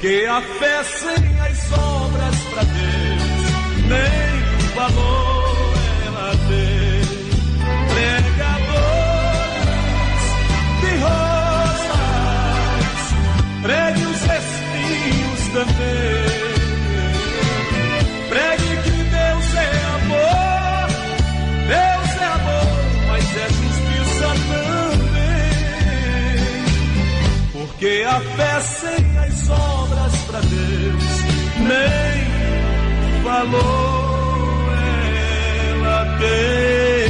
Porque a fé sem as obras pra Deus nem valor ela tem. Pregadores de rosas, pregue os espinhos também. Pregue que Deus é amor, mas é justiça também. Porque a fé sem as obras pra Deus nem valor ela tem.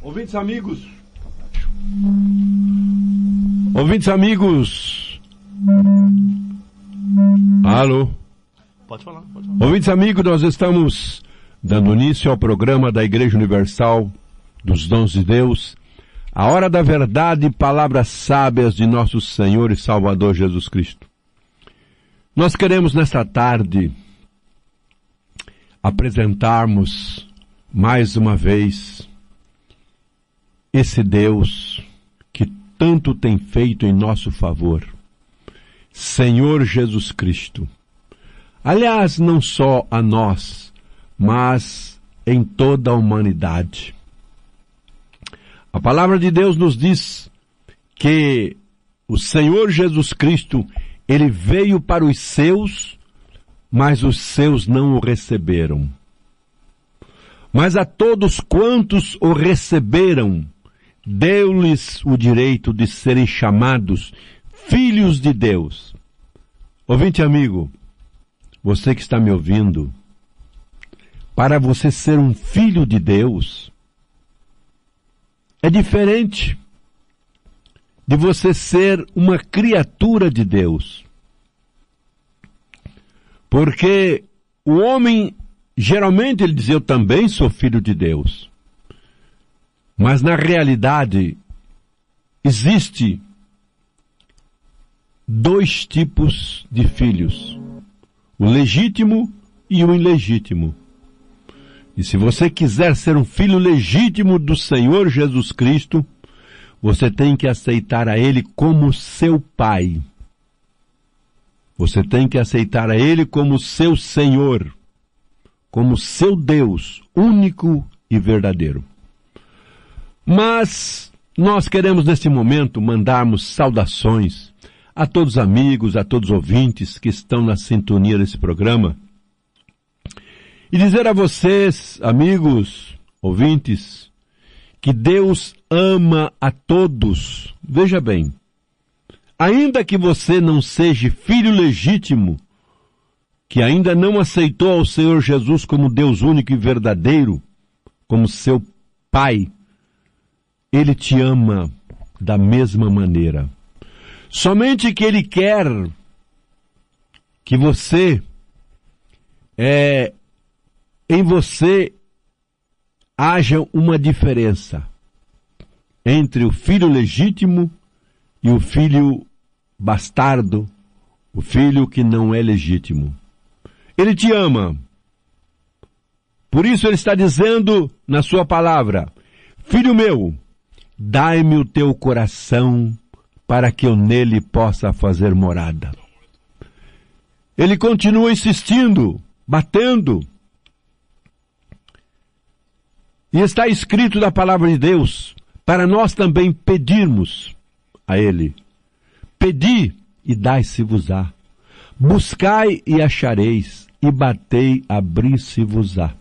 Ouvintes amigos, alô? Pode falar. Ouvintes amigos, nós estamos dando início ao programa da Igreja Universal dos Dons de Deus, a hora da verdade e palavras sábias de nosso Senhor e Salvador Jesus Cristo. Nós queremos nesta tarde apresentarmos mais uma vez esse Deus que tanto tem feito em nosso favor, Senhor Jesus Cristo. Aliás, não só a nós, mas em toda a humanidade. A palavra de Deus nos diz que o Senhor Jesus Cristo, ele veio para os seus, mas os seus não o receberam. Mas a todos quantos o receberam, deu-lhes o direito de serem chamados filhos de Deus. Ouvinte amigo, você que está me ouvindo, para você ser um filho de Deus, é diferente de você ser uma criatura de Deus. Porque o homem, geralmente ele diz, eu também sou filho de Deus. Mas na realidade, existe dois tipos de filhos, o legítimo e o ilegítimo. E se você quiser ser um filho legítimo do Senhor Jesus Cristo, você tem que aceitar a Ele como seu Pai. Você tem que aceitar a Ele como seu Senhor, como seu Deus, único e verdadeiro. Mas nós queremos neste momento mandarmos saudações a todos os amigos, a todos os ouvintes que estão na sintonia desse programa. E dizer a vocês, amigos, ouvintes, que Deus ama a todos. Veja bem, ainda que você não seja filho legítimo, que ainda não aceitou ao Senhor Jesus como Deus único e verdadeiro, como seu Pai, Ele te ama da mesma maneira. Somente que Ele quer que você, em você, haja uma diferença entre o filho legítimo e o filho bastardo, o filho que não é legítimo. Ele te ama. Por isso Ele está dizendo na sua palavra, filho meu, dai-me o teu coração para que eu nele possa fazer morada. Ele continua insistindo, batendo. E está escrito na palavra de Deus, para nós também pedirmos a Ele. Pedi e dai-se-vos-á. Buscai e achareis, e batei, abrir-se-vos-á.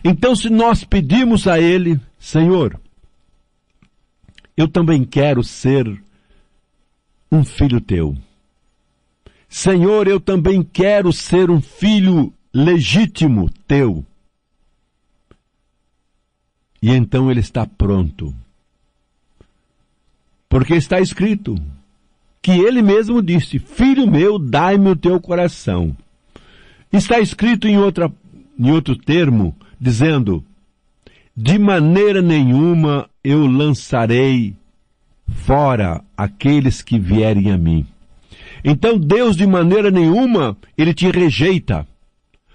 Então, se nós pedimos a Ele, Senhor, eu também quero ser um filho teu. Senhor, eu também quero ser um filho legítimo teu. E então Ele está pronto. Porque está escrito que Ele mesmo disse, filho meu, dai-me o teu coração. Está escrito em outro termo, dizendo, de maneira nenhuma eu lançarei fora aqueles que vierem a mim. Então Deus de maneira nenhuma, Ele te rejeita,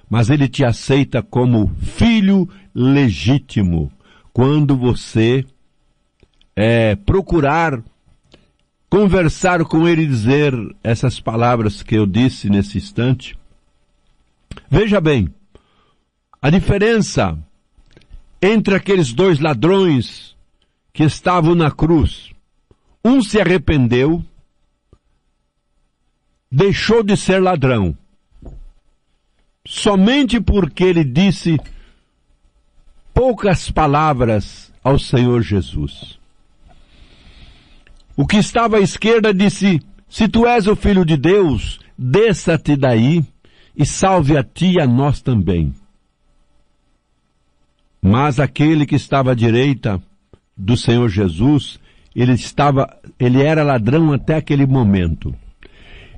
mas Ele te aceita como filho filho legítimo. Quando você procurar conversar com ele e dizer essas palavras que eu disse nesse instante. Veja bem, a diferença entre aqueles dois ladrões que estavam na cruz. Um se arrependeu, deixou de ser ladrão, somente porque ele disse poucas palavras ao Senhor Jesus. O que estava à esquerda disse: se tu és o Filho de Deus, desça-te daí e salve a ti e a nós também. Mas aquele que estava à direita do Senhor Jesus, ele era ladrão até aquele momento.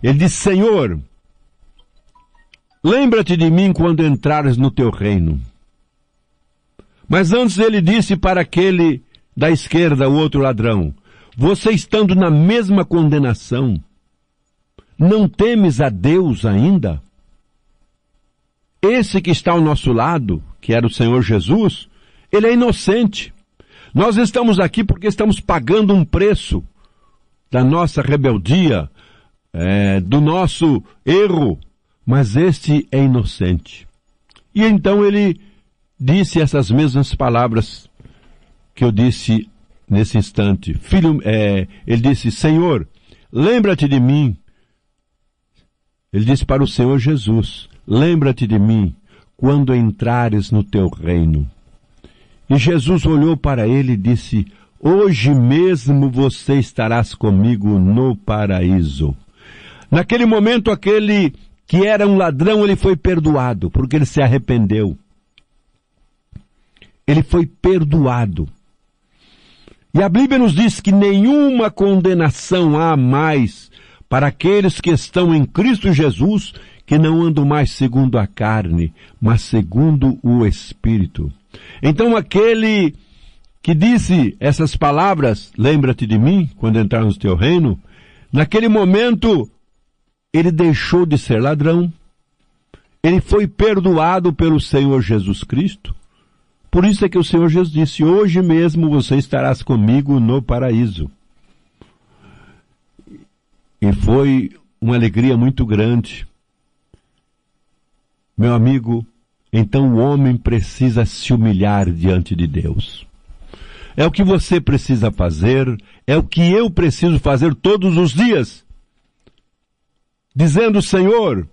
Ele disse: Senhor, lembra-te de mim quando entrares no teu reino. Mas antes ele disse para aquele da esquerda, o outro ladrão: você estando na mesma condenação, não temes a Deus ainda? Esse que está ao nosso lado, que era o Senhor Jesus, ele é inocente. Nós estamos aqui porque estamos pagando um preço da nossa rebeldia, do nosso erro, mas este é inocente. E então ele disse essas mesmas palavras que eu disse nesse instante. Ele disse: Senhor, lembra-te de mim. Ele disse para o Senhor Jesus: lembra-te de mim quando entrares no teu reino. E Jesus olhou para ele e disse: hoje mesmo você estarás comigo no paraíso. Naquele momento, aquele que era um ladrão, ele foi perdoado, porque ele se arrependeu. Ele foi perdoado. E a Bíblia nos diz que nenhuma condenação há mais para aqueles que estão em Cristo Jesus, que não andam mais segundo a carne, mas segundo o Espírito. Então aquele que disse essas palavras, lembra-te de mim, quando entrar no teu reino, naquele momento ele deixou de ser ladrão, ele foi perdoado pelo Senhor Jesus Cristo. Por isso é que o Senhor Jesus disse: hoje mesmo você estarás comigo no paraíso. E foi uma alegria muito grande. Meu amigo, então o homem precisa se humilhar diante de Deus. É o que você precisa fazer, é o que eu preciso fazer todos os dias. Dizendo: Senhor,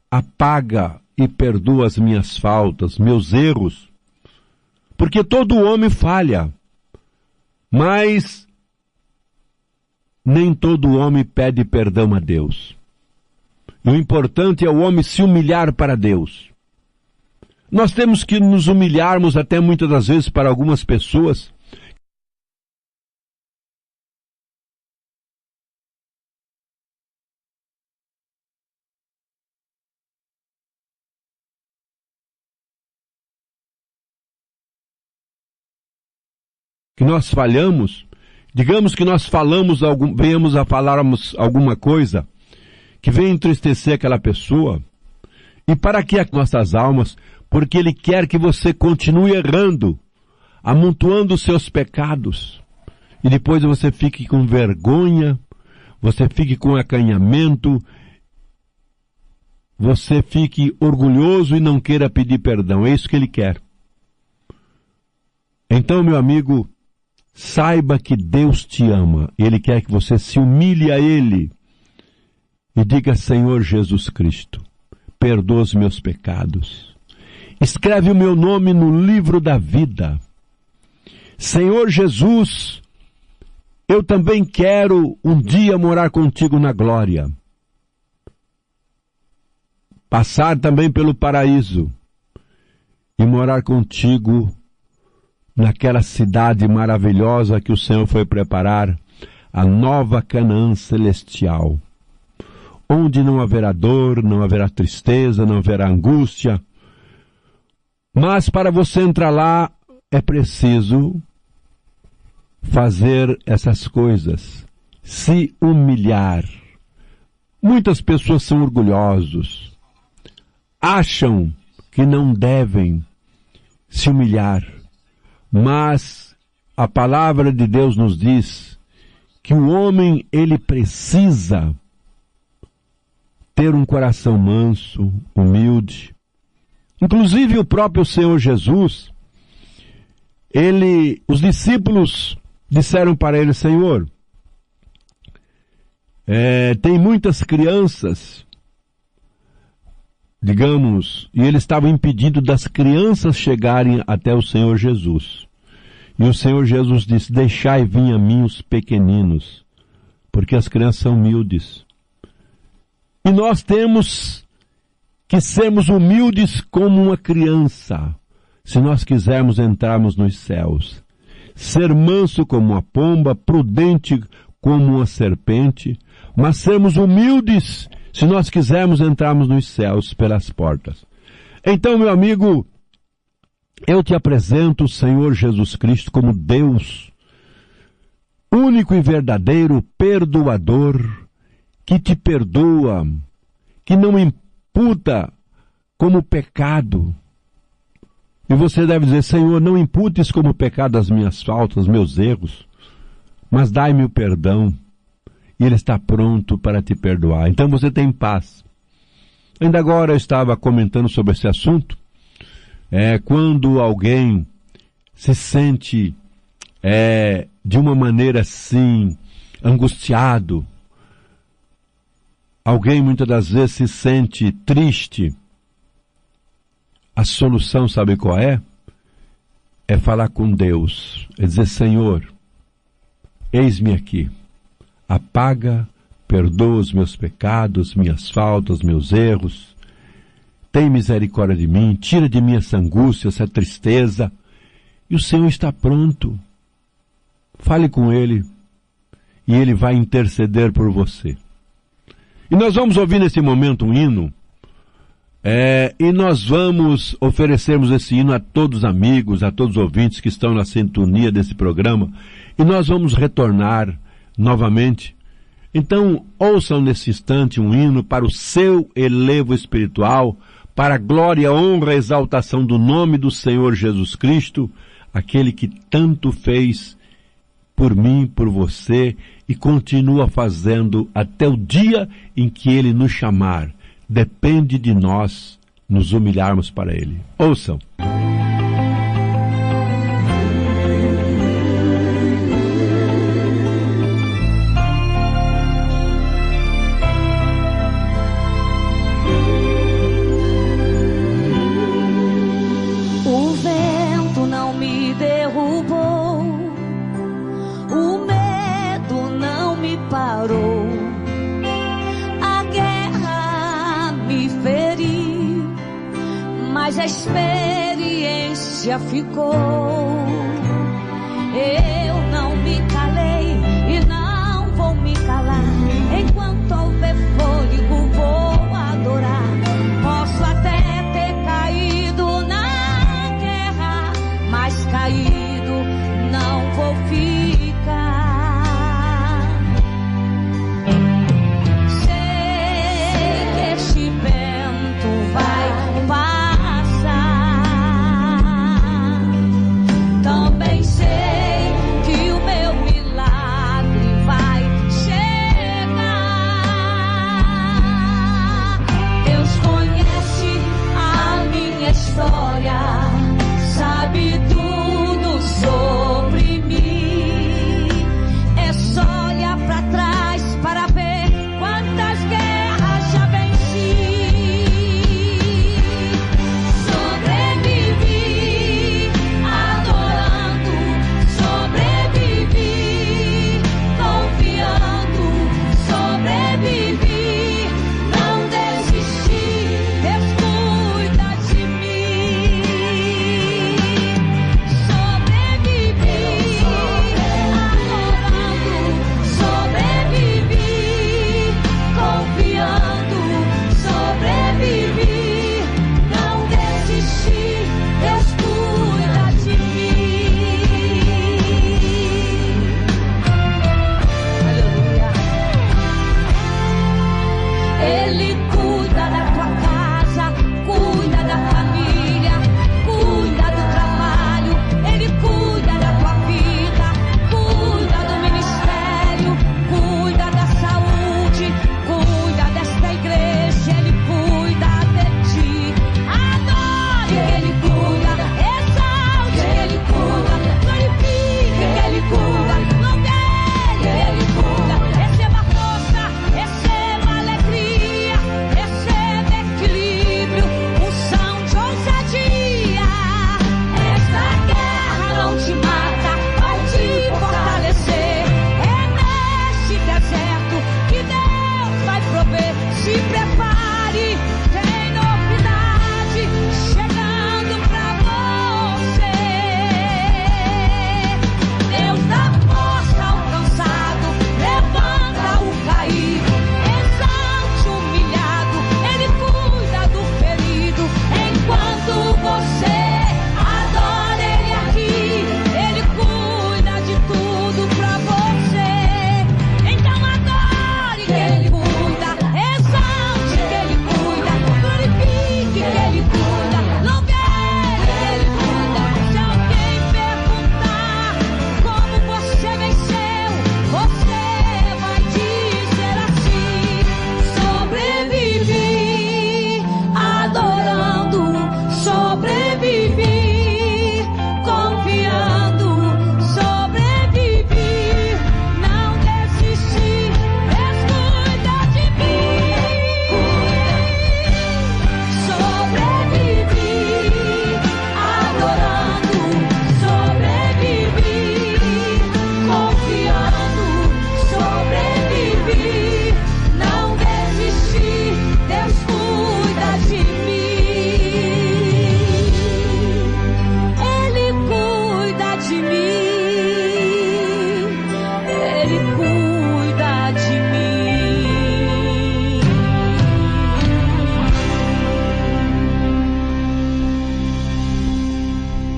apaga e perdoa as minhas faltas, meus erros. Porque todo homem falha, mas nem todo homem pede perdão a Deus. E o importante é o homem se humilhar para Deus. Nós temos que nos humilharmos até muitas das vezes para algumas pessoas. Que nós falhamos, digamos que nós venhamos a falarmos alguma coisa que venha entristecer aquela pessoa. E para que as nossas almas? Porque Ele quer que você continue errando, amontoando os seus pecados. E depois você fique com vergonha, você fique com acanhamento, você fique orgulhoso e não queira pedir perdão. É isso que Ele quer. Então, meu amigo, saiba que Deus te ama. Ele quer que você se humilhe a Ele e diga: Senhor Jesus Cristo, perdoa os meus pecados. Escreve o meu nome no livro da vida. Senhor Jesus, eu também quero um dia morar contigo na glória. Passar também pelo paraíso e morar contigo naquela cidade maravilhosa que o Senhor foi preparar, a nova Canaã celestial, onde não haverá dor, não haverá tristeza, não haverá angústia. Mas para você entrar lá, é preciso fazer essas coisas, se humilhar. Muitas pessoas são orgulhosos, acham que não devem se humilhar. Mas a palavra de Deus nos diz que o homem, ele precisa ter um coração manso, humilde. Inclusive o próprio Senhor Jesus, os discípulos disseram para ele: Senhor, tem muitas crianças, digamos, e ele estava impedindo das crianças chegarem até o Senhor Jesus. E o Senhor Jesus disse: deixai vir a mim os pequeninos, porque as crianças são humildes. E nós temos que sermos humildes como uma criança, se nós quisermos entrarmos nos céus. Ser manso como uma pomba, prudente como uma serpente, mas sermos humildes se nós quisermos entrarmos nos céus pelas portas. Então, meu amigo, eu te apresento o Senhor Jesus Cristo como Deus, único e verdadeiro, perdoador, que te perdoa, que não imputa como pecado. E você deve dizer: Senhor, não imputes como pecado as minhas faltas, meus erros, mas dai-me o perdão. E Ele está pronto para te perdoar. Então você tem paz. Ainda agora eu estava comentando sobre esse assunto. Quando alguém se sente de uma maneira assim, angustiado, alguém muitas das vezes se sente triste, a solução, sabe qual é? É falar com Deus, é dizer: Senhor, eis-me aqui, apaga, perdoa os meus pecados, minhas faltas, meus erros, tem misericórdia de mim, tira de mim essa angústia, essa tristeza. E o Senhor está pronto. Fale com Ele e Ele vai interceder por você. E nós vamos ouvir nesse momento um hino, e nós vamos oferecermos esse hino a todos os amigos, a todos os ouvintes que estão na sintonia desse programa, e nós vamos retornar novamente. Então, ouçam nesse instante um hino para o seu elevo espiritual, para a glória, honra e exaltação do nome do Senhor Jesus Cristo, aquele que tanto fez por mim, por você, e continua fazendo até o dia em que Ele nos chamar. Depende de nós nos humilharmos para Ele. Ouçam. O vento não me derrubou, o medo não me parou, a guerra me feriu, mas a experiência ficou. Eu não me calei e não vou me calar, enquanto houver fôlego vou adorar. Posso até ter caído na guerra, mas caído não vou ficar. Sei que este vento vai passar, também sei que o meu milagre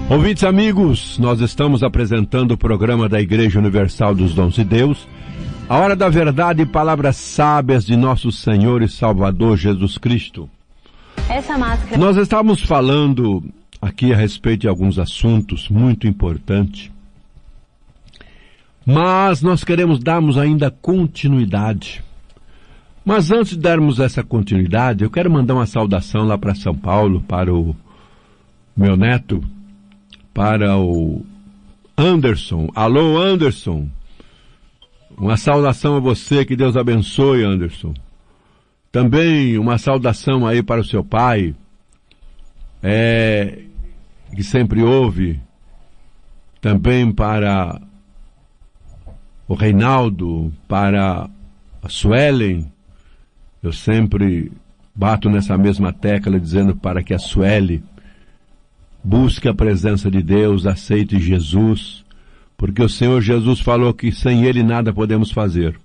Ouvintes amigos, nós estamos apresentando o programa da Igreja Universal dos Dons de Deus, a hora da verdade e palavras sábias de nosso Senhor e Salvador Jesus Cristo. Essa máscara... Nós estávamos falando aqui a respeito de alguns assuntos muito importantes, mas nós queremos darmos ainda continuidade. Mas antes de darmos essa continuidade, eu quero mandar uma saudação lá para São Paulo, para o meu neto, para o Anderson. Alô, Anderson. Uma saudação a você, que Deus abençoe, Anderson. Também uma saudação aí para o seu pai, que sempre ouve. Também para o Reinaldo, para a Suelen. Eu sempre bato nessa mesma tecla dizendo para que a Sueli busque a presença de Deus, aceite Jesus, porque o Senhor Jesus falou que sem Ele nada podemos fazer.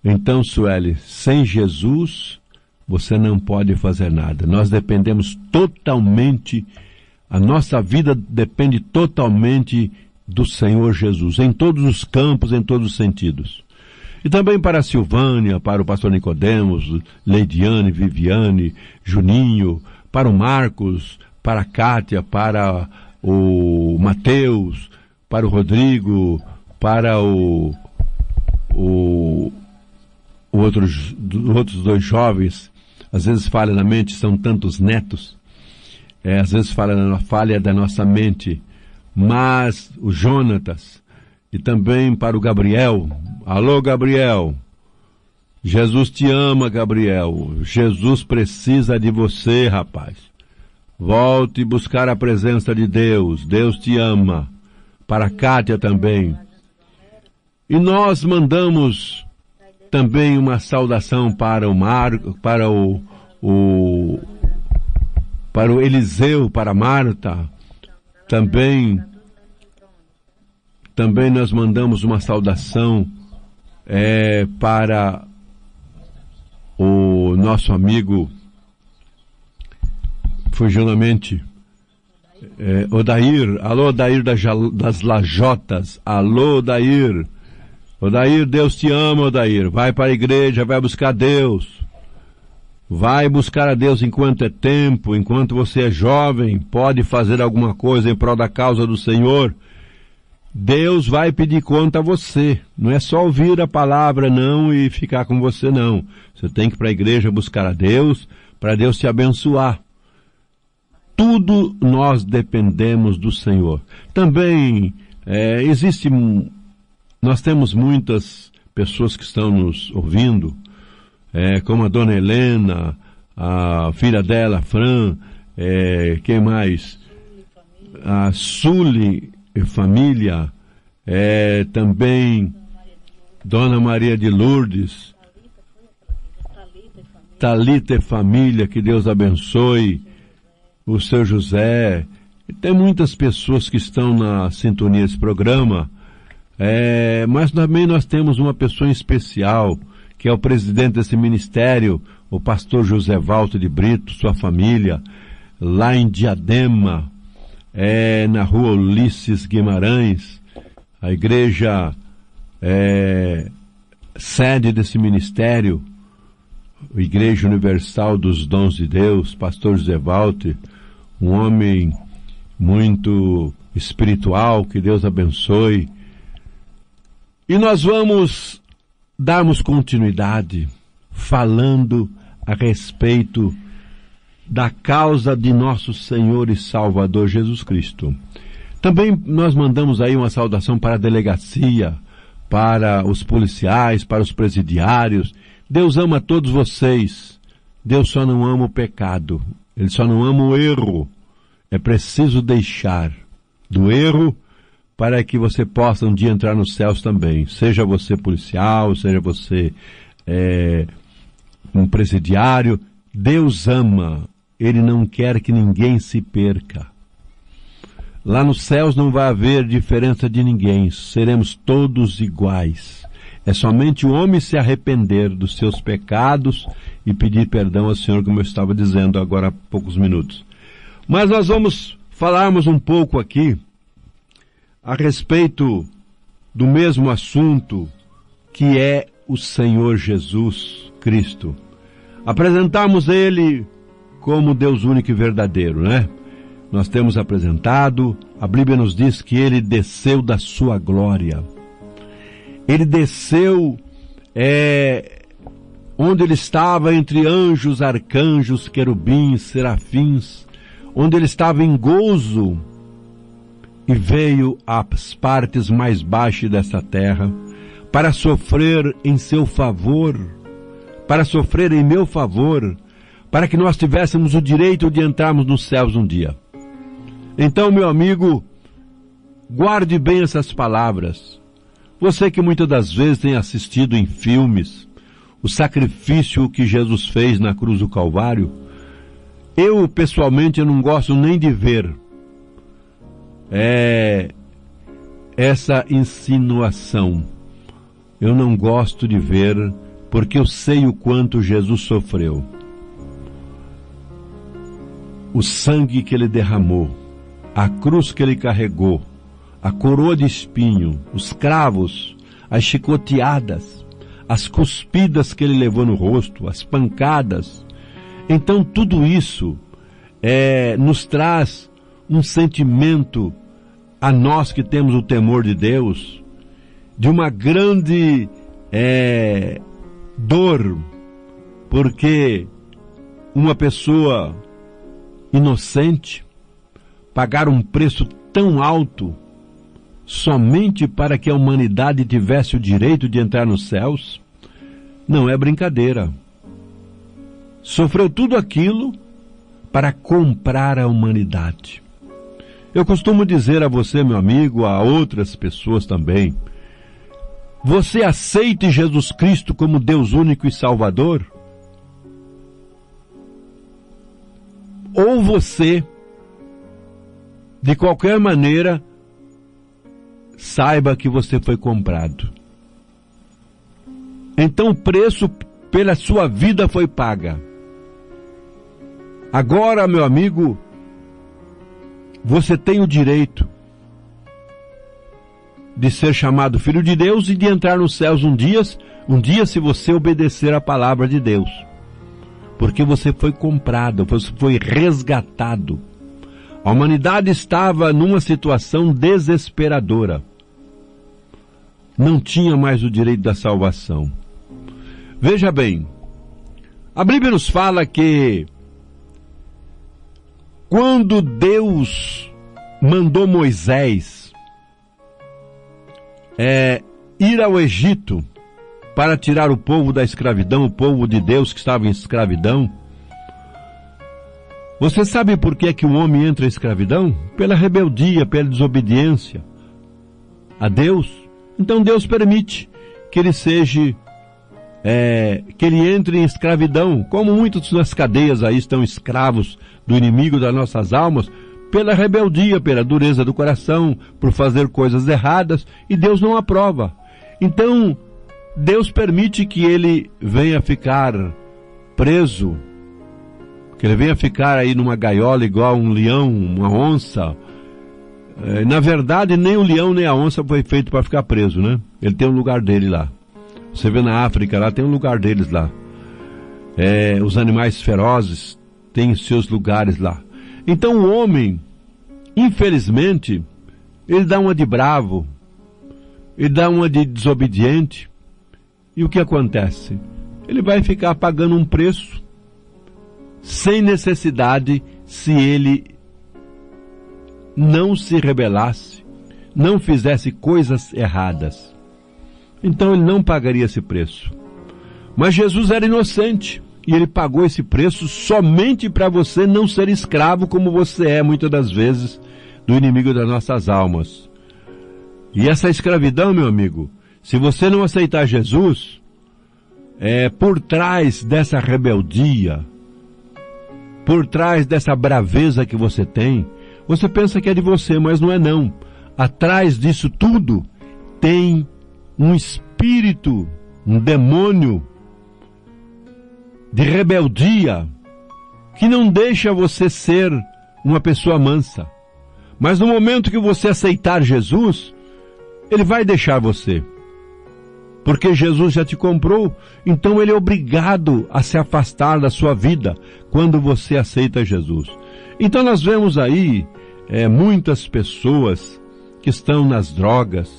Então, Sueli, sem Jesus, você não pode fazer nada. Nós dependemos totalmente, a nossa vida depende totalmente do Senhor Jesus, em todos os campos, em todos os sentidos. E também para a Silvânia, para o pastor Nicodemos, Leidiane, Viviane, Juninho, para o Marcos, para a Kátia, para o Mateus, para o Rodrigo, para outros dois jovens. Às vezes falha na mente, são tantos netos. Às vezes falha da nossa mente. Mas o Jonatas, e também para o Gabriel. Alô, Gabriel. Jesus te ama, Gabriel. Jesus precisa de você, rapaz. Volte buscar a presença de Deus. Deus te ama. Para a Kátia também. E nós mandamos também uma saudação para o Marco, para o Eliseu, para a Marta. Também nós mandamos uma saudação para o nosso amigo, fugiu na mente, Odair. Alô, Odair das Lajotas. Alô, Odair. Odair, Deus te ama, Odair. Vai para a igreja, vai buscar Deus. Vai buscar a Deus enquanto é tempo, enquanto você é jovem, pode fazer alguma coisa em prol da causa do Senhor. Deus vai pedir conta a você. Não é só ouvir a palavra, não, e ficar com você, não. Você tem que ir para a igreja buscar a Deus, para Deus te abençoar. Tudo nós dependemos do Senhor. Também nós temos muitas pessoas que estão nos ouvindo, como a dona Helena, a filha dela, a Fran, quem mais? A Suli e família, também Dona Maria de Lourdes, Thalita e família, que Deus abençoe, o seu José. E tem muitas pessoas que estão na sintonia desse programa, mas também nós temos uma pessoa em especial, que é o presidente desse ministério, o pastor José Valto de Brito, sua família, lá em Diadema, na rua Ulisses Guimarães, a igreja sede desse ministério, a Igreja Universal dos Dons de Deus, pastor José Valto, um homem muito espiritual, que Deus abençoe. E nós vamos darmos continuidade falando a respeito da causa de nosso Senhor e Salvador Jesus Cristo. Também nós mandamos aí uma saudação para a delegacia, para os policiais, para os presidiários. Deus ama todos vocês. Deus só não ama o pecado. Ele só não ama o erro. É preciso deixar do erro para que você possa um dia entrar nos céus também. Seja você policial, seja você um presidiário. Deus ama. Ele não quer que ninguém se perca. Lá nos céus não vai haver diferença de ninguém. Seremos todos iguais. É somente o homem se arrepender dos seus pecados e pedir perdão ao Senhor, como eu estava dizendo agora há poucos minutos. Mas nós vamos falarmos um pouco aqui a respeito do mesmo assunto que é o Senhor Jesus Cristo. Apresentamos Ele como Deus único e verdadeiro, né? Nós temos apresentado, a Bíblia nos diz que Ele desceu da sua glória. Ele desceu onde Ele estava entre anjos, arcanjos, querubins, serafins, onde Ele estava em gozo, e veio às partes mais baixas dessa terra, para sofrer em seu favor, para sofrer em meu favor, para que nós tivéssemos o direito de entrarmos nos céus um dia. Então, meu amigo, guarde bem essas palavras. Você que muitas das vezes tem assistido em filmes o sacrifício que Jesus fez na cruz do Calvário, eu pessoalmente não gosto nem de ver essa insinuação. Eu não gosto de ver, porque eu sei o quanto Jesus sofreu. O sangue que Ele derramou, a cruz que Ele carregou, a coroa de espinho, os cravos, as chicoteadas, as cuspidas que Ele levou no rosto, as pancadas. Então tudo isso nos traz um sentimento a nós que temos o temor de Deus, de uma grande dor, porque uma pessoa inocente pagar um preço tão alto somente para que a humanidade tivesse o direito de entrar nos céus, não é brincadeira. Sofreu tudo aquilo para comprar a humanidade. Eu costumo dizer a você, meu amigo, a outras pessoas também, você aceite Jesus Cristo como Deus único e Salvador? Ou você, de qualquer maneira, saiba que você foi comprado. Então o preço pela sua vida foi paga. Agora, meu amigo, você tem o direito de ser chamado filho de Deus e de entrar nos céus um dia se você obedecer a palavra de Deus. Porque você foi comprado, você foi resgatado. A humanidade estava numa situação desesperadora. Não tinha mais o direito da salvação. Veja bem, a Bíblia nos fala que quando Deus mandou Moisés ir ao Egito para tirar o povo da escravidão, o povo de Deus que estava em escravidão, você sabe por que que o homem entra em escravidão? Pela rebeldia, pela desobediência a Deus. Então Deus permite que ele que ele entre em escravidão, como muitos das cadeias aí estão escravos do inimigo das nossas almas, pela rebeldia, pela dureza do coração, por fazer coisas erradas, e Deus não aprova. Então, Deus permite que ele venha ficar preso, que ele venha ficar aí numa gaiola igual um leão, uma onça. Na verdade, nem o leão nem a onça foi feito para ficar preso, né? Ele tem um lugar dele lá. Você vê na África, lá tem um lugar deles lá. Os animais ferozes têm seus lugares lá. Então o homem, infelizmente, ele dá uma de bravo, ele dá uma de desobediente, e o que acontece? Ele vai ficar pagando um preço, sem necessidade, se ele não se rebelasse, não fizesse coisas erradas. Então ele não pagaria esse preço. Mas Jesus era inocente, e ele pagou esse preço somente para você não ser escravo como você é muitas das vezes do inimigo das nossas almas. E essa escravidão, meu amigo, se você não aceitar Jesus, por trás dessa rebeldia, por trás dessa braveza que você tem, você pensa que é de você, mas não é não. Atrás disso tudo tem um espírito, um demônio de rebeldia que não deixa você ser uma pessoa mansa. Mas no momento que você aceitar Jesus, Ele vai deixar você. Porque Jesus já te comprou, então Ele é obrigado a se afastar da sua vida quando você aceita Jesus. Então nós vemos aí muitas pessoas que estão nas drogas,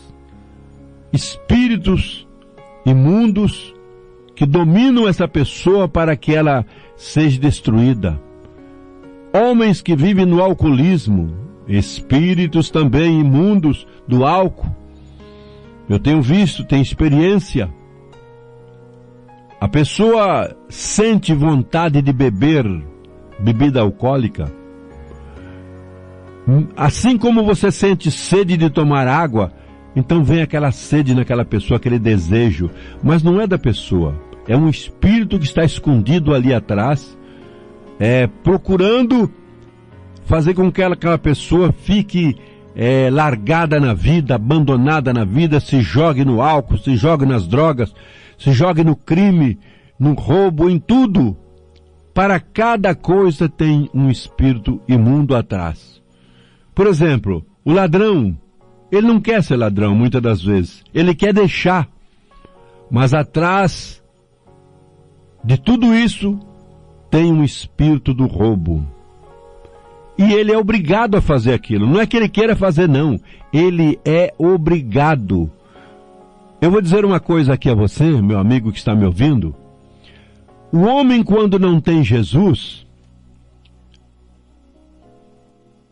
espíritos imundos que dominam essa pessoa para que ela seja destruída. Homens que vivem no alcoolismo, espíritos também imundos do álcool. Eu tenho visto, tenho experiência. A pessoa sente vontade de beber bebida alcoólica. Assim como você sente sede de tomar água, então vem aquela sede naquela pessoa, aquele desejo. Mas não é da pessoa, é um espírito que está escondido ali atrás, procurando fazer com que aquela pessoa fique largada na vida, abandonada na vida, se jogue no álcool, se jogue nas drogas, se jogue no crime, no roubo, em tudo. Para cada coisa tem um espírito imundo atrás. Por exemplo, o ladrão, ele não quer ser ladrão muitas das vezes, ele quer deixar. Mas atrás de tudo isso tem um espírito do roubo. E ele é obrigado a fazer aquilo. Não é que ele queira fazer, não. Ele é obrigado. Eu vou dizer uma coisa aqui a você, meu amigo que está me ouvindo. O homem, quando não tem Jesus,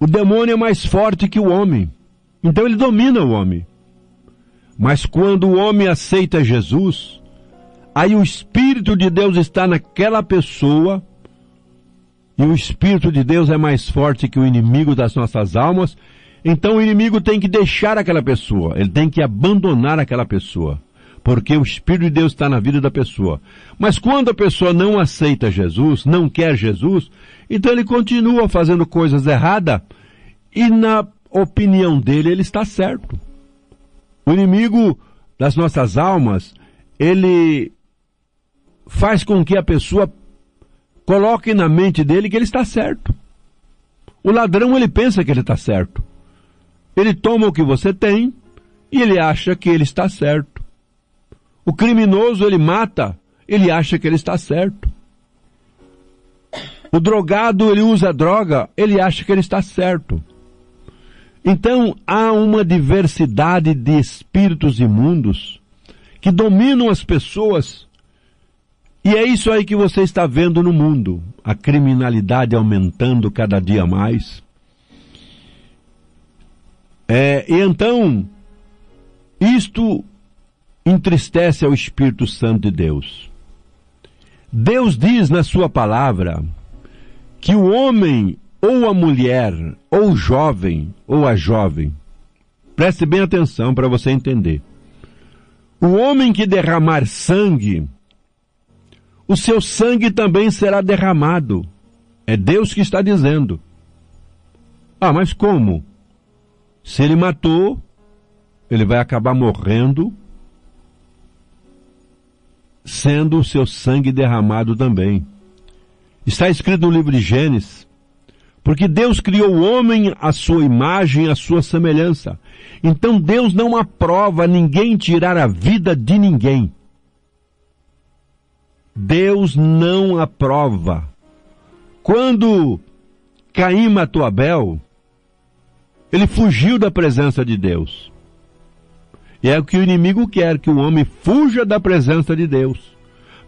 o demônio é mais forte que o homem. Então ele domina o homem. Mas quando o homem aceita Jesus, aí o Espírito de Deus está naquela pessoa. E o Espírito de Deus é mais forte que o inimigo das nossas almas. Então o inimigo tem que deixar aquela pessoa. Ele tem que abandonar aquela pessoa. Porque o Espírito de Deus está na vida da pessoa. Mas quando a pessoa não aceita Jesus, não quer Jesus, então ele continua fazendo coisas erradas. E na opinião dele, ele está certo. O inimigo das nossas almas, ele faz com que a pessoa coloque na mente dele que ele está certo. O ladrão, ele pensa que ele está certo. Ele toma o que você tem e ele acha que ele está certo. O criminoso, ele mata, ele acha que ele está certo. O drogado, ele usa droga, ele acha que ele está certo. Então, há uma diversidade de espíritos imundos que dominam as pessoas. E é isso aí que você está vendo no mundo. A criminalidade aumentando cada dia mais. E então, isto entristece ao Espírito Santo de Deus. Deus diz na sua palavra que o homem, ou a mulher, ou o jovem, ou a jovem, preste bem atenção para você entender. O homem que derramar sangue, o seu sangue também será derramado. É Deus que está dizendo. Ah, mas como? Se ele matou, ele vai acabar morrendo, sendo o seu sangue derramado também. Está escrito no livro de Gênesis, porque Deus criou o homem à sua imagem, à sua semelhança. Então Deus não aprova ninguém tirar a vida de ninguém. Deus não aprova. Quando Caim matou Abel, ele fugiu da presença de Deus. E é o que o inimigo quer, que o homem fuja da presença de Deus,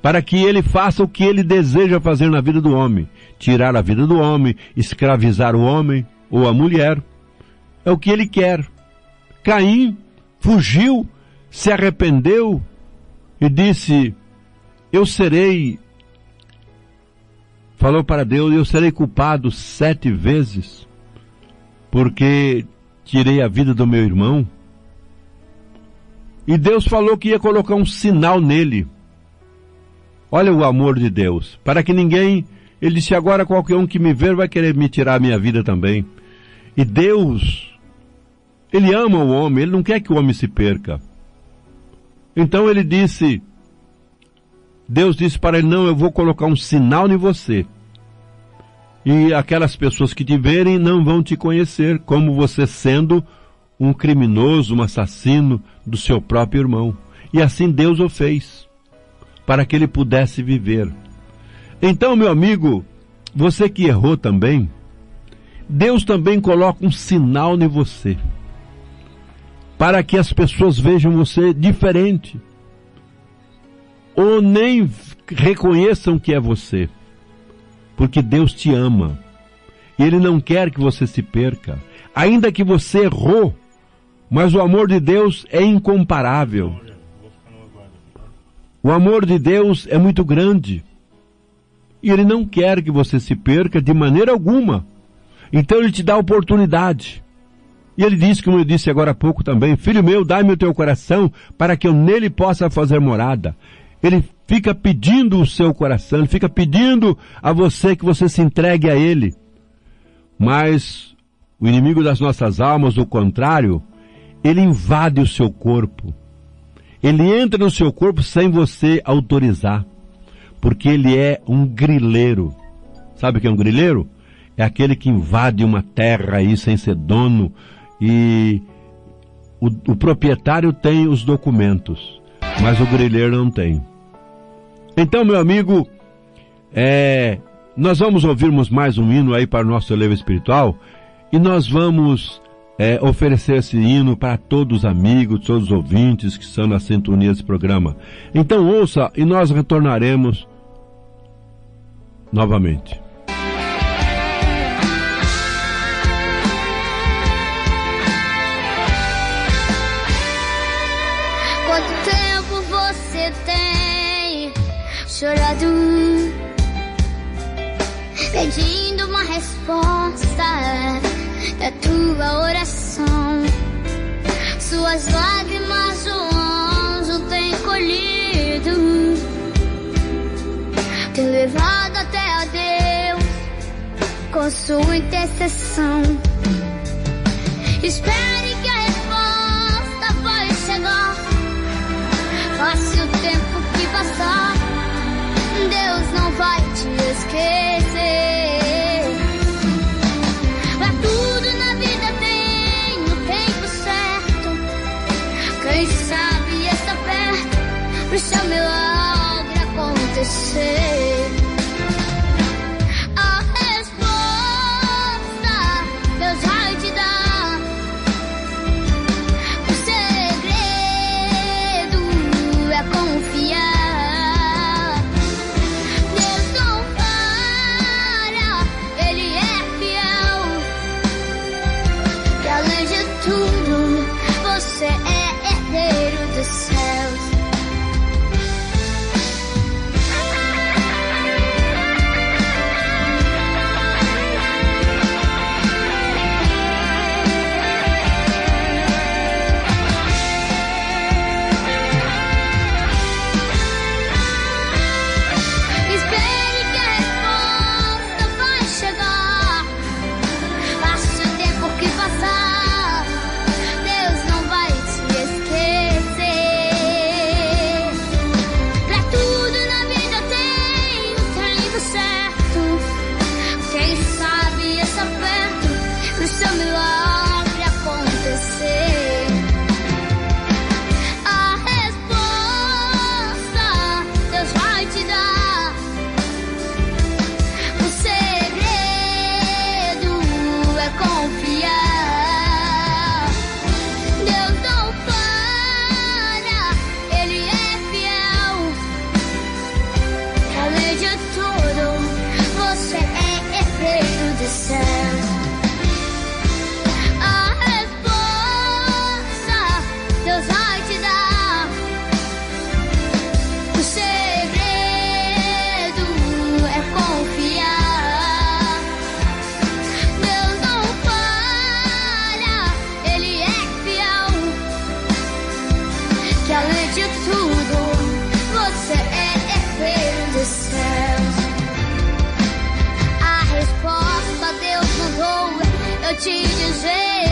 para que ele faça o que ele deseja fazer na vida do homem. Tirar a vida do homem, escravizar o homem ou a mulher. É o que ele quer. Caim fugiu, se arrependeu e disse: falou para Deus, eu serei culpado 7 vezes, porque tirei a vida do meu irmão. E Deus falou que ia colocar um sinal nele. Olha o amor de Deus, para que ninguém, ele disse, agora qualquer um que me ver vai querer me tirar a minha vida também. E Deus, ele ama o homem, ele não quer que o homem se perca. Então ele disse, Deus disse para ele, não, eu vou colocar um sinal em você. E aquelas pessoas que te verem não vão te conhecer como você sendo um criminoso, um assassino do seu próprio irmão. E assim Deus o fez, para que ele pudesse viver. Então, meu amigo, você que errou também, Deus também coloca um sinal em você, para que as pessoas vejam você diferente, ou nem reconheçam que é você, porque Deus te ama, e Ele não quer que você se perca, ainda que você errou, mas o amor de Deus é incomparável. O amor de Deus é muito grande, e Ele não quer que você se perca de maneira alguma. Então Ele te dá oportunidade. E Ele diz, como eu disse agora há pouco também, filho meu, dai-me o teu coração para que eu nele possa fazer morada. Ele fica pedindo o seu coração, Ele fica pedindo a você que você se entregue a Ele. Mas o inimigo das nossas almas, o contrário, ele invade o seu corpo. Ele entra no seu corpo sem você autorizar, porque ele é um grileiro. Sabe o que é um grileiro? É aquele que invade uma terra aí sem ser dono, e o proprietário tem os documentos, mas o grileiro não tem. Então, meu amigo, nós vamos ouvirmos mais um hino aí para o nosso relevo espiritual, e nós vamos oferecer esse hino para todos os amigos, todos os ouvintes que estão na sintonia desse programa. Então ouça e nós retornaremos novamente. Quanto tempo você tem chorado, pedindo uma resposta da tua oração? Suas lágrimas o anjo tem colhido, tem levado até a Deus com sua intercessão. Espere que a resposta vai chegar. Passe o tempo que passar, Deus não vai te esquecer. Pra tudo na vida tem o tempo certo. Quem sabe está perto pro seu milagre acontecer. A resposta Deus vai te dar. O segredo é confiar. Deus não para, Ele é fiel. E além de tudo, você é herdeiro dos céus. Espere que a resposta vai chegar. Passe o tempo que passar, Deus não vai te esquecer. Pra tudo na vida tem o tempo certo. Quem sabe está perto pro seu milagre acontecer. A resposta Deus vai te dar. O segredo é confiar. Deus não para, Ele é fiel. Além de tudo, você é herdeiro dos céus. A resposta Deus vai te dar. O segredo é confiar. Deus não para, Ele é fiel. Que além de tudo, você é herdeiro dos céus. A resposta Deus mandou eu te dizer.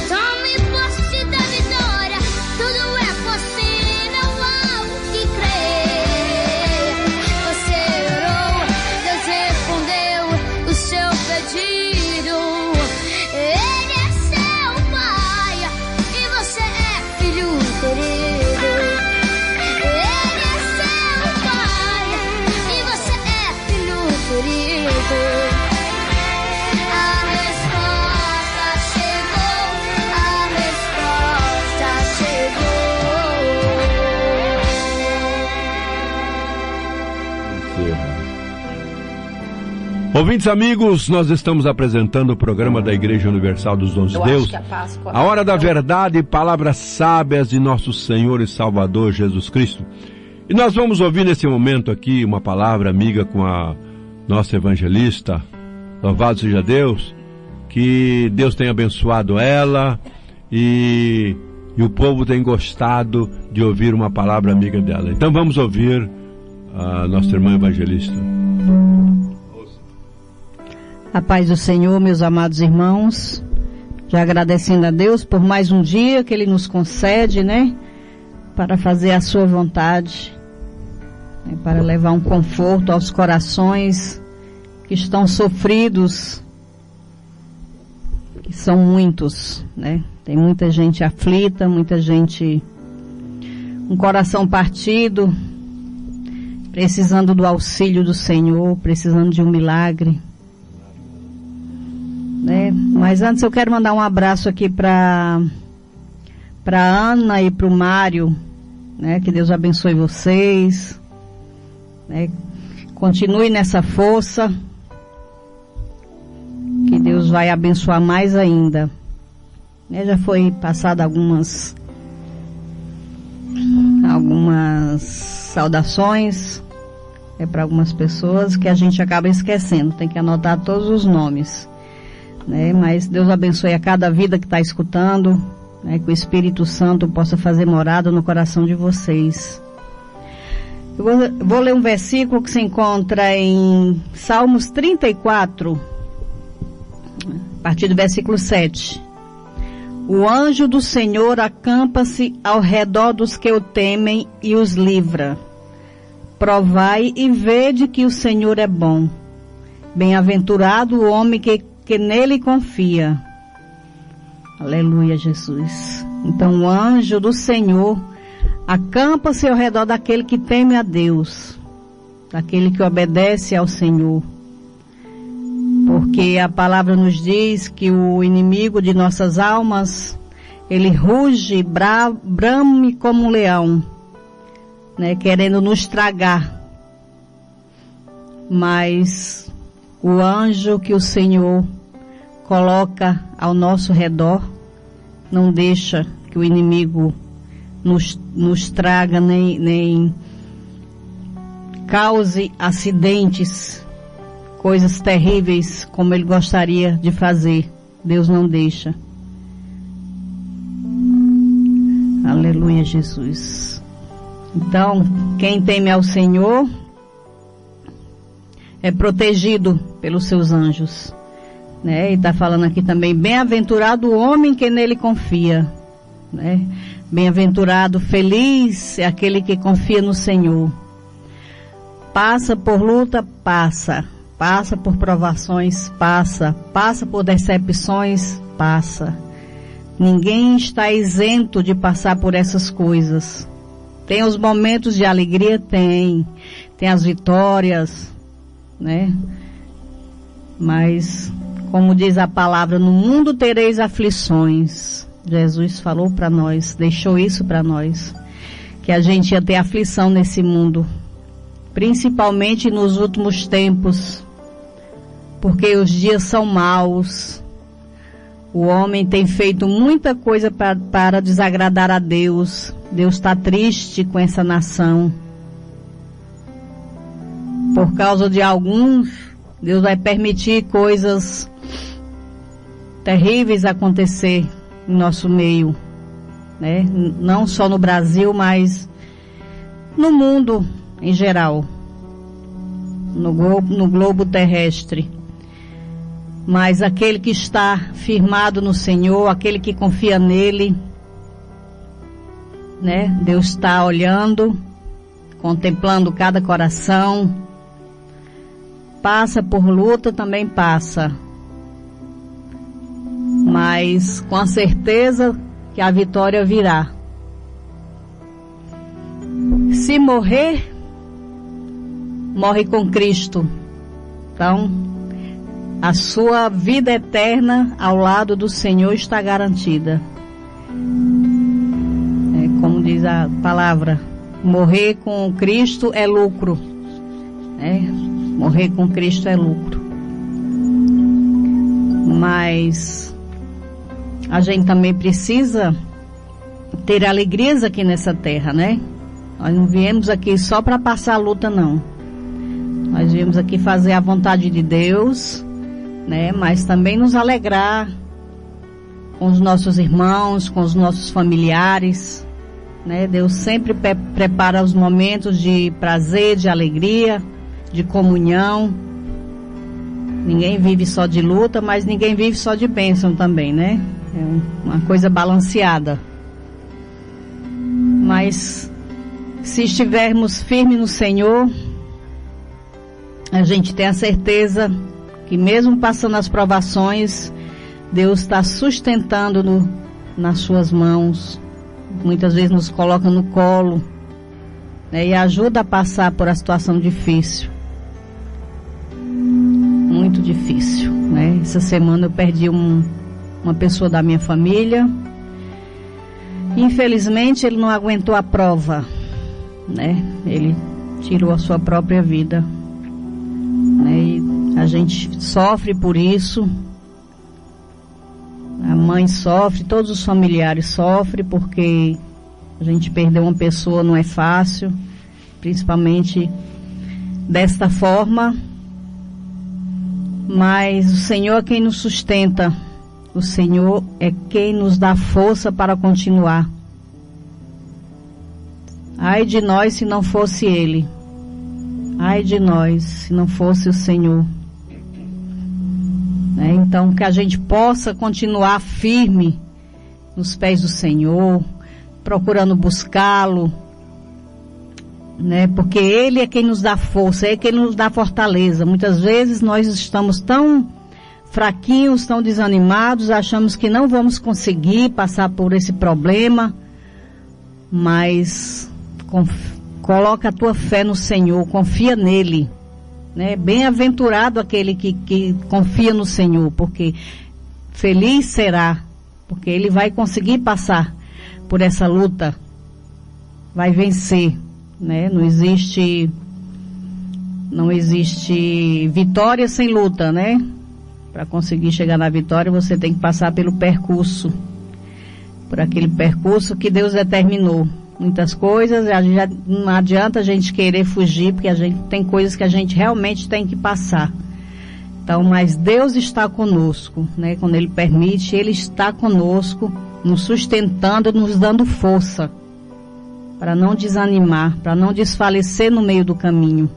Tome posse da vitória, tudo é possível ao que crer. Você orou, Deus respondeu, o Ouvintes amigos, nós estamos apresentando o programa da Igreja Universal dos Dons de Deus, a Hora da Verdade e Palavras Sábias de nosso Senhor e Salvador Jesus Cristo. E nós vamos ouvir nesse momento aqui uma palavra amiga com a nossa evangelista. Louvado seja Deus, que Deus tenha abençoado ela e o povo tem gostado de ouvir uma palavra amiga dela. Então vamos ouvir a nossa irmã evangelista. A paz do Senhor, meus amados irmãos, já agradecendo a Deus por mais um dia que Ele nos concede, né, para fazer a sua vontade, né, para levar um conforto aos corações que estão sofridos, que são muitos, né, tem muita gente aflita, muita gente, um coração partido, precisando do auxílio do Senhor, precisando de um milagre. Mas antes eu quero mandar um abraço aqui para Ana e para o Mário, né? Que Deus abençoe vocês, né? Continue nessa força, que Deus vai abençoar mais ainda, né? Já foi passado algumas saudações para algumas pessoas que a gente acaba esquecendo, tem que anotar todos os nomes, né? Mas Deus abençoe a cada vida que está escutando, né? Que o Espírito Santo possa fazer morada no coração de vocês. Eu vou ler um versículo que se encontra em Salmos 34, a partir do versículo 7. O anjo do Senhor acampa-se ao redor dos que o temem e os livra. Provai e vede que o Senhor é bom. Bem-aventurado o homem que nele confia. Aleluia, Jesus. Então o anjo do Senhor acampa-se ao redor daquele que teme a Deus, daquele que obedece ao Senhor. Porque a palavra nos diz que o inimigo de nossas almas, ele ruge, brame como um leão, né, querendo nos tragar. Mas o anjo que o Senhor coloca ao nosso redor não deixa que o inimigo nos traga, nem cause acidentes, coisas terríveis como ele gostaria de fazer. Deus não deixa. Aleluia, Jesus. Então, quem teme ao Senhor é protegido pelos seus anjos, né? E está falando aqui também, bem-aventurado o homem que nele confia, né? Bem-aventurado, feliz é aquele que confia no Senhor. Passa por luta, passa por provações, passa por decepções, passa. Ninguém está isento de passar por essas coisas. Tem os momentos de alegria, tem as vitórias, né? Mas, como diz a palavra, no mundo tereis aflições. Jesus falou para nós, deixou isso para nós, que a gente ia ter aflição nesse mundo, principalmente nos últimos tempos, porque os dias são maus. O homem tem feito muita coisa para desagradar a Deus. Deus está triste com essa nação. Por causa de alguns, Deus vai permitir coisas terríveis acontecer em nosso meio, né? Não só no Brasil, mas no mundo em geral, no globo terrestre. Mas aquele que está firmado no Senhor, aquele que confia nele, né? Deus está olhando, contemplando cada coração. Passa por luta, também passa. Mas com a certeza que a vitória virá. Se morrer, morre com Cristo. Então, a sua vida eterna ao lado do Senhor está garantida. Como diz a palavra, morrer com Cristo é lucro. Morrer com Cristo é lucro. mas a gente também precisa ter alegrias aqui nessa terra, né? Nós não viemos aqui só para passar a luta, não. Nós viemos aqui fazer a vontade de Deus, né? Mas também nos alegrar com os nossos irmãos, com os nossos familiares, né? Deus sempre prepara os momentos de prazer, de alegria, de comunhão. Ninguém vive só de luta, mas ninguém vive só de bênção também, né? É uma coisa balanceada. Mas se estivermos firmes no Senhor, a gente tem a certeza que mesmo passando as provações, Deus está sustentando nas suas mãos. Muitas vezes nos coloca no colo, né, e ajuda a passar por a situação difícil. Muito difícil, né? Essa semana eu perdi uma pessoa da minha família. Infelizmente ele não aguentou a prova, né? Ele tirou a sua própria vida, né? E a gente sofre por isso. A mãe sofre, todos os familiares sofrem, porque a gente perder uma pessoa não é fácil, principalmente desta forma. Mas o Senhor é quem nos sustenta, o Senhor é quem nos dá força para continuar. Ai de nós se não fosse Ele, ai de nós se não fosse o Senhor. Então que a gente possa continuar firme nos pés do Senhor, procurando buscá-lo, né? Porque Ele é quem nos dá força, é quem nos dá fortaleza. Muitas vezes nós estamos tão fraquinhos, tão desanimados, achamos que não vamos conseguir passar por esse problema, mas coloca a tua fé no Senhor, confia nele, né? Bem-aventurado aquele que confia no Senhor, porque feliz será, porque ele vai conseguir passar por essa luta, vai vencer, né? Não existe vitória sem luta, né? Para conseguir chegar na vitória, você tem que passar pelo percurso, por aquele percurso que Deus determinou. Muitas coisas, não adianta a gente querer fugir, porque a gente tem coisas que a gente realmente tem que passar. Então, mas Deus está conosco, né? Quando Ele permite, Ele está conosco, nos sustentando, nos dando força, para não desanimar, para não desfalecer no meio do caminho.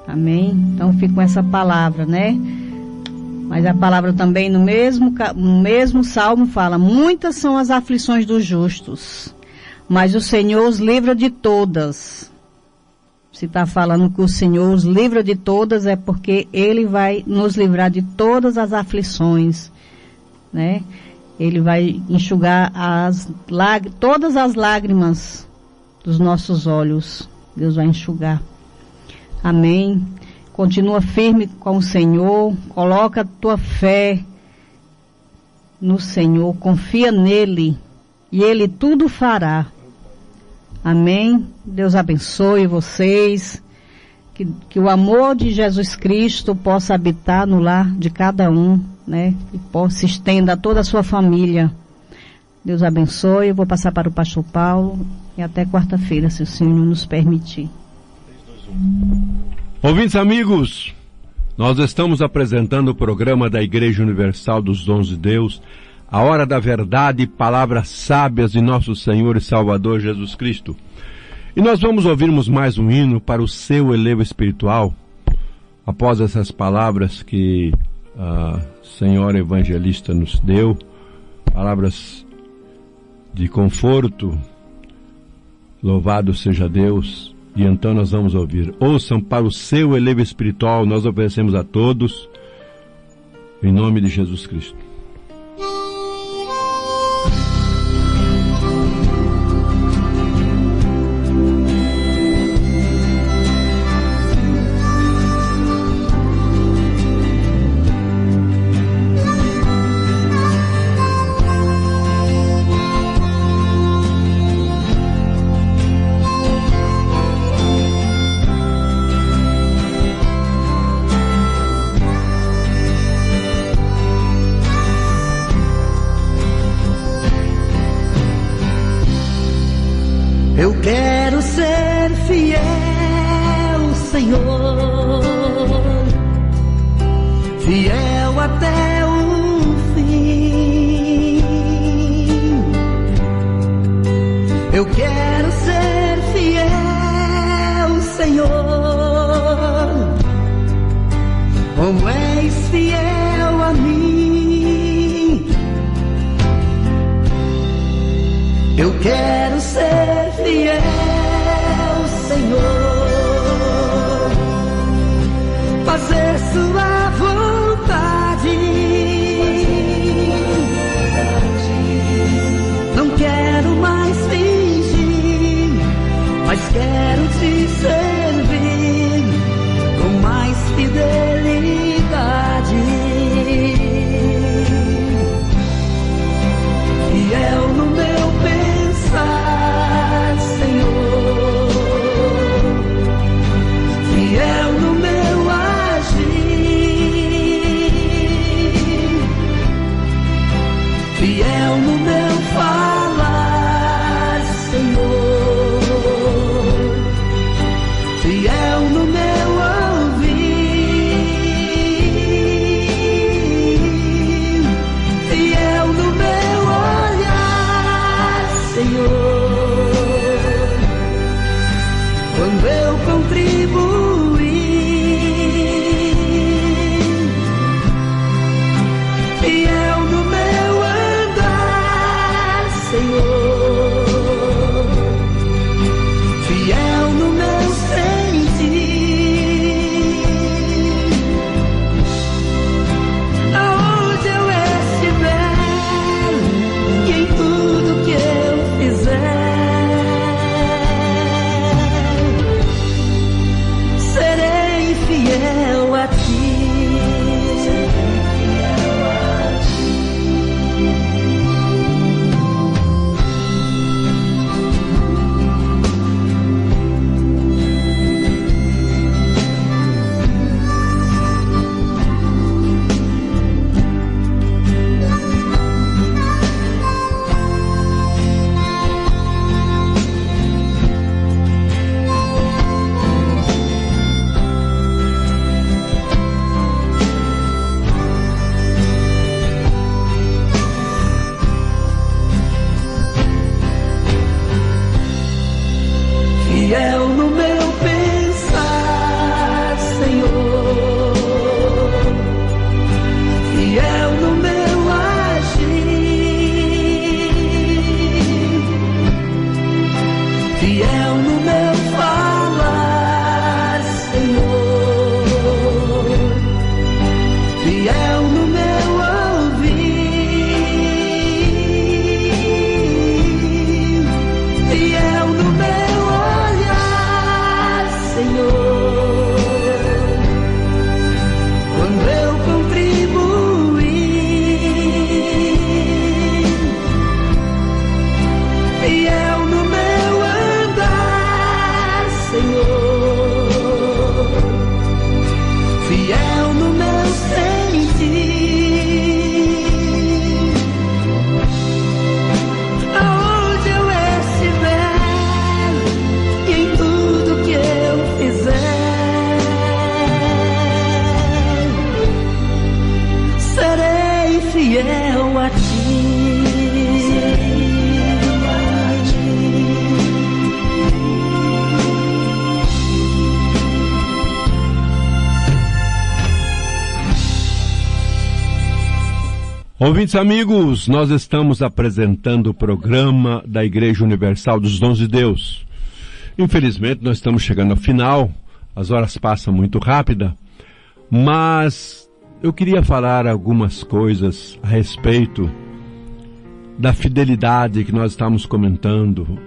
Amém? Então, fico com essa palavra, né? Mas a palavra também no mesmo salmo fala: muitas são as aflições dos justos, mas o Senhor os livra de todas. Se está falando que o Senhor os livra de todas, é porque Ele vai nos livrar de todas as aflições, né? Ele vai enxugar todas as lágrimas dos nossos olhos. Deus vai enxugar. Amém? Continua firme com o Senhor, coloca a tua fé no Senhor, confia nele e Ele tudo fará. Amém? Deus abençoe vocês, que o amor de Jesus Cristo possa habitar no lar de cada um, né? E possa estender a toda a sua família. Deus abençoe. Eu vou passar para o pastor Paulo e até quarta-feira, se o Senhor nos permitir. 3, 2, 1. Ouvintes amigos, nós estamos apresentando o programa da Igreja Universal dos Dons de Deus, a hora da verdade e palavras sábias de nosso Senhor e Salvador Jesus Cristo. E nós vamos ouvirmos mais um hino para o seu elevo espiritual, após essas palavras que a senhora evangelista nos deu, palavras de conforto. Louvado seja Deus. E então nós vamos ouvir: ouçam para o seu elevo espiritual, nós oferecemos a todos, em nome de Jesus Cristo. fiel até o fim. Eu quero ser fiel, Senhor, como és fiel a mim. Eu quero ser fiel, Senhor, fazer sua vontade. Não quero mais fingir, mas quero te servir com mais fidelidade. Fiel no meu pensar, Senhor, fiel no meu agir, fiel no meu falar, Senhor, fiel no meu ouvir, fiel no meu olhar, Senhor. Quando eu contribuir, fiel no meu andar, Senhor, fiel no meu sentir. Aonde eu estiver e em tudo que eu fizer, serei fiel a ti. Fiel no meu pensar, Senhor, fiel no meu agir, fiel no meu falar, Senhor, fiel no meu ouvir, fiel no meu olhar, Senhor. Quando eu contribuir, fiel no meu andar, Senhor, fiel no meu sentir. Aonde eu estiver e em tudo que eu fizer, serei fiel a ti. Ouvintes amigos, nós estamos apresentando o programa da Igreja Universal dos Dons de Deus. Infelizmente nós estamos chegando ao final, as horas passam muito rápida, mas eu queria falar algumas coisas a respeito da fidelidade que nós estamos comentando,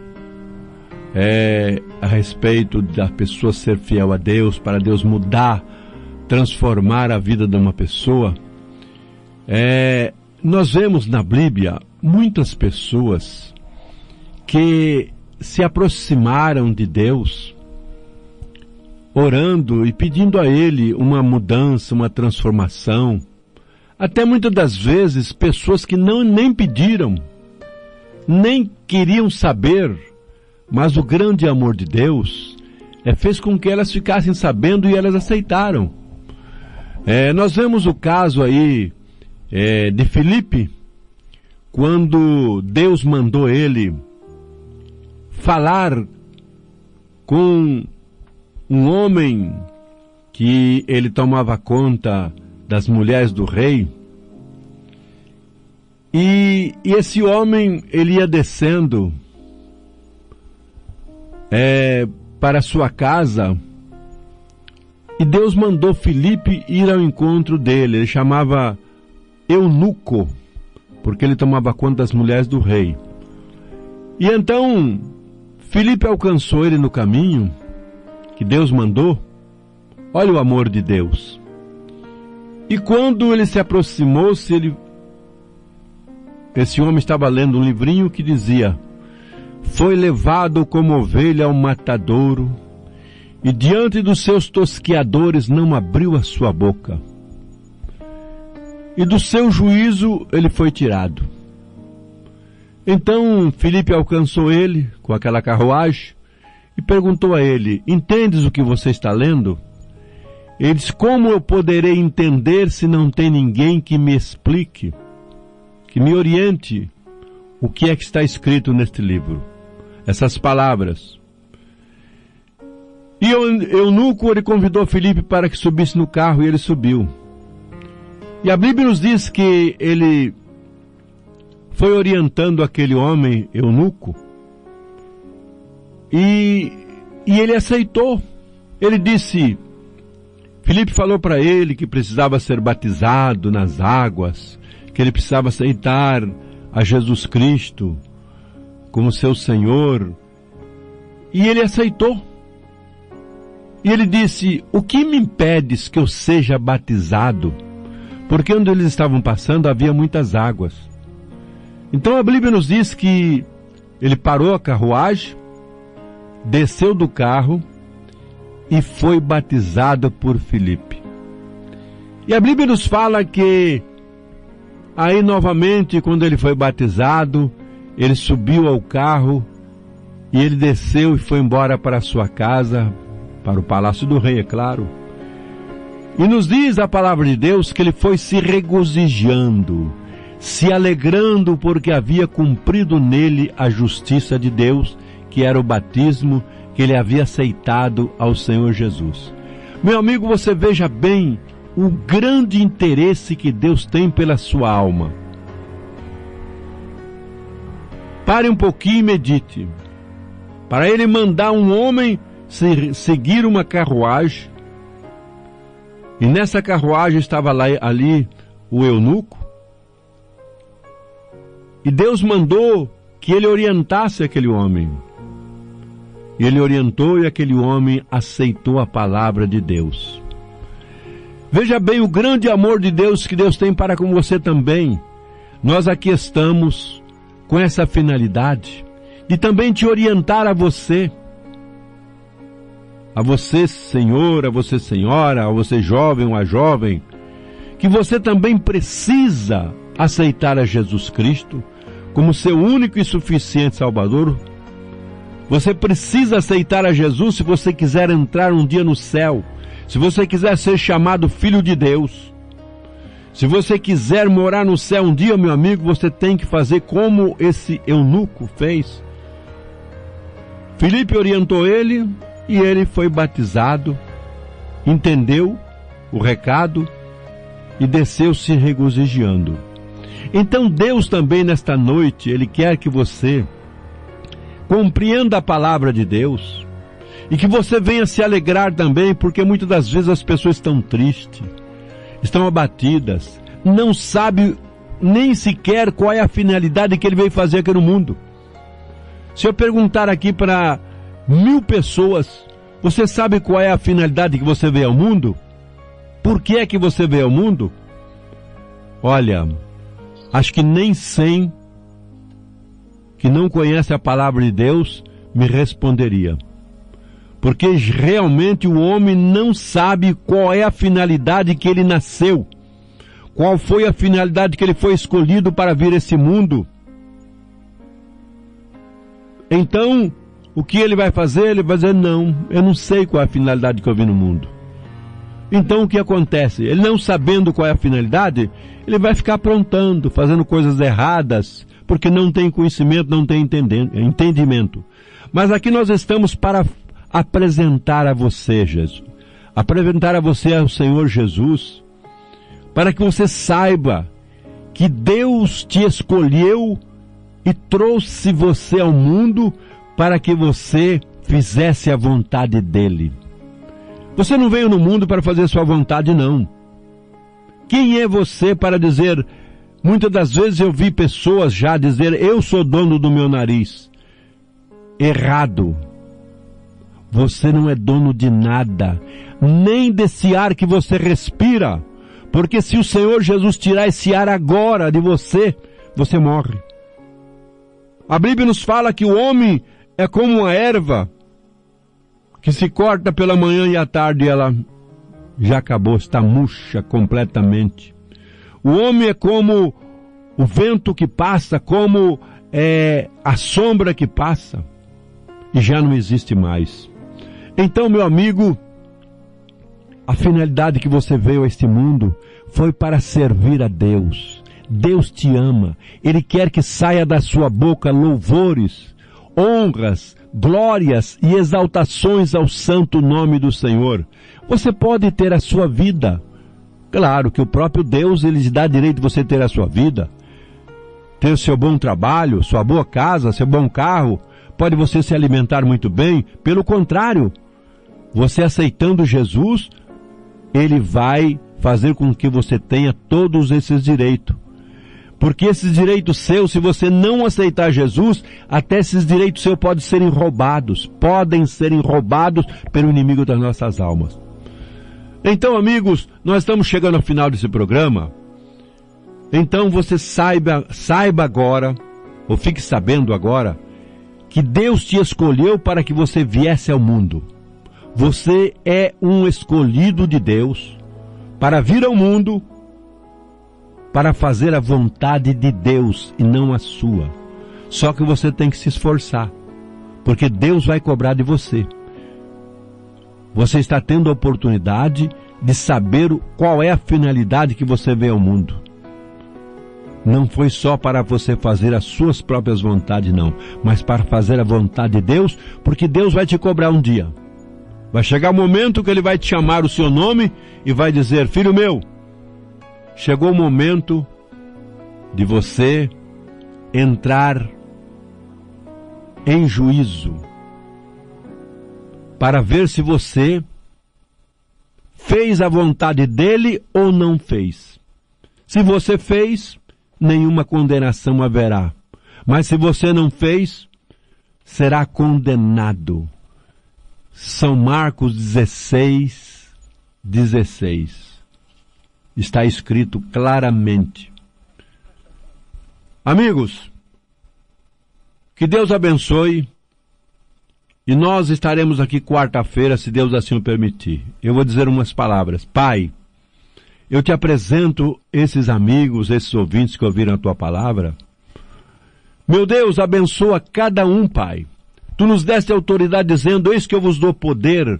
a respeito da pessoa ser fiel a Deus, para Deus mudar, transformar a vida de uma pessoa. Nós vemos na Bíblia muitas pessoas que se aproximaram de Deus, orando e pedindo a Ele uma mudança, uma transformação. Até muitas das vezes pessoas que nem pediram, nem queriam saber, mas o grande amor de Deus fez com que elas ficassem sabendo e elas aceitaram. Nós vemos o caso aí de Filipe, quando Deus mandou ele falar com um homem que ele tomava conta das mulheres do rei, e esse homem, ele ia descendo para sua casa, e Deus mandou Filipe ir ao encontro dele. Ele chamava eunuco, porque ele tomava conta das mulheres do rei. E então Filipe alcançou ele no caminho que Deus mandou. Olha o amor de Deus. E quando ele se aproximou-se, esse homem estava lendo um livrinho que dizia: foi levado como ovelha ao matadouro, e diante dos seus tosqueadores não abriu a sua boca. E do seu juízo ele foi tirado. Então Filipe alcançou ele com aquela carruagem e perguntou a ele: entendes o que você está lendo? Ele disse: como eu poderei entender se não tem ninguém que me explique, que me oriente o que é que está escrito neste livro? Essas palavras. E o eunuco, ele convidou Filipe para que subisse no carro, e ele subiu. E a Bíblia nos diz que ele foi orientando aquele homem eunuco, e ele aceitou. Ele disse, Filipe falou para ele que precisava ser batizado nas águas, que ele precisava aceitar a Jesus Cristo como seu Senhor, e ele aceitou. E ele disse: o que me impedes que eu seja batizado? Porque onde eles estavam passando havia muitas águas. Então a Bíblia nos diz que ele parou a carruagem, desceu do carro e foi batizado por Filipe. E a Bíblia nos fala que aí novamente, quando ele foi batizado, ele subiu ao carro e ele desceu e foi embora para a sua casa, para o palácio do rei, é claro. E nos diz a palavra de Deus que ele foi se regozijando, se alegrando, porque havia cumprido nele a justiça de Deus, que era o batismo que ele havia aceitado ao Senhor Jesus. Meu amigo, você veja bem o grande interesse que Deus tem pela sua alma. Pare um pouquinho e medite. Para ele mandar um homem seguir uma carruagem, e nessa carruagem estava ali o eunuco, e Deus mandou que ele orientasse aquele homem. E ele orientou, e aquele homem aceitou a palavra de Deus. Veja bem o grande amor de Deus que Deus tem para com você também. Nós aqui estamos com essa finalidade de também te orientar a você senhor, a você senhora, a você jovem ou a jovem, que você também precisa aceitar a Jesus Cristo como seu único e suficiente Salvador. Você precisa aceitar a Jesus se você quiser entrar um dia no céu, se você quiser ser chamado filho de Deus. Se você quiser morar no céu um dia, meu amigo, você tem que fazer como esse eunuco fez. Filipe orientou ele, e ele foi batizado, entendeu o recado e desceu se regozijando. Então Deus também nesta noite, Ele quer que você compreenda a palavra de Deus e que você venha se alegrar também, porque muitas das vezes as pessoas estão tristes, estão abatidas, não sabem nem sequer qual é a finalidade que Ele veio fazer aqui no mundo. Se eu perguntar aqui para 1000 pessoas, você sabe qual é a finalidade que você veio ao mundo? Por que é que você veio ao mundo? Olha, acho que nem 100 que não conhece a palavra de Deus me responderia. Porque realmente o homem não sabe qual é a finalidade que ele nasceu. Qual foi a finalidade que ele foi escolhido para vir a esse mundo. Então, o que ele vai fazer? Ele vai dizer: não, eu não sei qual é a finalidade que eu vim no mundo. Então o que acontece? Ele não sabendo qual é a finalidade, ele vai ficar aprontando, fazendo coisas erradas, porque não tem conhecimento, não tem entendimento. Mas aqui nós estamos para apresentar a você, Jesus. Apresentar a você ao Senhor Jesus, para que você saiba que Deus te escolheu e trouxe você ao mundo para que você fizesse a vontade dele. Você não veio no mundo para fazer sua vontade, não. Quem é você para dizer... Muitas das vezes eu vi pessoas já dizer, eu sou dono do meu nariz. Errado. Você não é dono de nada, nem desse ar que você respira. Porque se o Senhor Jesus tirar esse ar agora de você, você morre. A Bíblia nos fala que o homem é como uma erva que se corta pela manhã e à tarde ela já acabou, está murcha completamente. O homem é como o vento que passa, como a sombra que passa, e já não existe mais. Então, meu amigo, a finalidade que você veio a este mundo foi para servir a Deus. Deus te ama. Ele quer que saia da sua boca louvores, honras, glórias e exaltações ao santo nome do Senhor. Você pode ter a sua vida. Claro que o próprio Deus, ele lhe dá direito de você ter a sua vida, ter o seu bom trabalho, sua boa casa, seu bom carro, pode você se alimentar muito bem. Pelo contrário, você aceitando Jesus, ele vai fazer com que você tenha todos esses direitos. Porque esses direitos seus, se você não aceitar Jesus, até esses direitos seus podem serem roubados pelo inimigo das nossas almas. Então, amigos, nós estamos chegando ao final desse programa. Então você saiba agora, ou fique sabendo agora, que Deus te escolheu para que você viesse ao mundo. Você é um escolhido de Deus para vir ao mundo, para fazer a vontade de Deus e não a sua. Só que você tem que se esforçar, porque Deus vai cobrar de você. Você está tendo a oportunidade de saber qual é a finalidade que você veio ao mundo. Não foi só para você fazer as suas próprias vontades, não, mas para fazer a vontade de Deus, porque Deus vai te cobrar um dia. Vai chegar o momento que Ele vai te chamar o seu nome e vai dizer, filho meu, chegou o momento de você entrar em juízo, para ver se você fez a vontade dele ou não fez. Se você fez, nenhuma condenação haverá. Mas se você não fez, será condenado. São Marcos 16:16. Está escrito claramente. Amigos, que Deus abençoe. E nós estaremos aqui quarta-feira, se Deus assim o permitir. Eu vou dizer umas palavras. Pai, eu te apresento esses amigos, esses ouvintes que ouviram a tua palavra. Meu Deus, abençoa cada um, Pai. Tu nos deste autoridade dizendo, eis que eu vos dou poder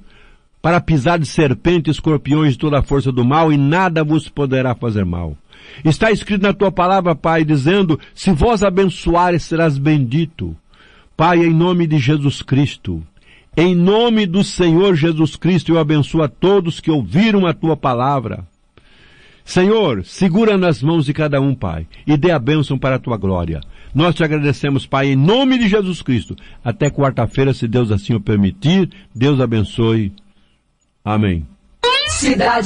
para pisar de serpente e escorpiões de toda a força do mal, e nada vos poderá fazer mal. Está escrito na tua palavra, Pai, dizendo, se vós abençoares, serás bendito. Pai, em nome de Jesus Cristo, em nome do Senhor Jesus Cristo, eu abençoo a todos que ouviram a tua palavra. Senhor, segura nas mãos de cada um, Pai, e dê a bênção para a tua glória. Nós te agradecemos, Pai, em nome de Jesus Cristo. Até quarta-feira, se Deus assim o permitir. Deus abençoe. Amém. Cidade